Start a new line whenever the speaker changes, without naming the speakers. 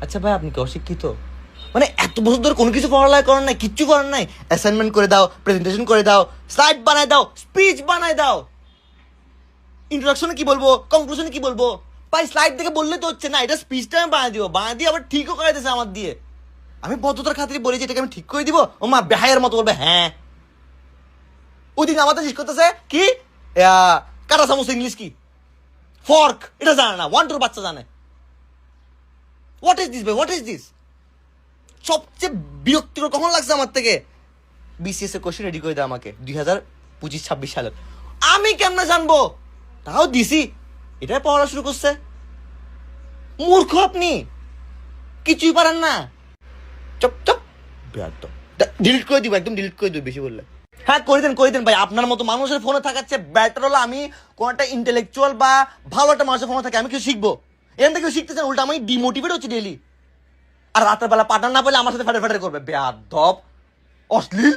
আচ্ছা ভাই, আপনি কি অশিক্ষিত? মানে এত বছর ধরে কোনো কিছু পড়ালেখা করেন নাই, কিচ্ছু করেন নাই? অ্যাসাইনমেন্ট করে দাও, প্রেজেন্টেশন করে দাও, স্লাইড বানায় দাও, স্পিচ বানায় দাও, ইন্ট্রোডাকশনে কি বলবো, কনক্লুশনে কি বলবো, ভাই স্লাইড দেখে বললে তো হচ্ছে না, এটা স্পিচটা আমি বানিয়ে দিব, বানিয়ে দিয়ে আবার ঠিকও করে দিয়েছে আমার দিয়ে। আমি ভদ্রতার খাতিরে বলি যে এটাকে আমি ঠিক করে দিব, ও মা বেহায়ের মতো বলবে হ্যাঁ। ওই দিন আমাদের জিজ্ঞেস করতেছে কি কাটা চামচ ইংলিশ কি, ফর্ক, এটা জানে না, 1 2 বাচ্চা জানে। হোয়াট ইজ দিস ভাই, হোয়াট ইজ দিস? সবচেয়ে বিরক্তিকর কখন লাগছে আমার থেকে, বিসিএস এর কোশ্চেন রেডি করে দেয় আমাকে 2025-26 সালের। আমি কেমনে জানবো? তাও দিছি, এটাই পড়া শুরু করছে। মূর্খ আপনি, কিছুই পারেন না। চপ চপ, ডিলিট করে দিব, একদম ডিলিট করে দিব বেশি বললে। হ্যাঁ করে দেন ভাই, আপনার মতো মানুষের ফোনে থাকার চেয়ে বেটার হলো আমি কোন একটা ইন্টেলেকচুয়াল বা ভালো একটা মানুষের ফোনে থাকে, আমি কিছু শিখবো। এখান থেকে শিখতে চান, উল্টা আমি ডিমোটিভেট হচ্ছি ডেইলি। আর রাতের বেলা পাঠান না পেলে আমার সাথে ফেটে করবে, বেয়াদব, অশ্লীল।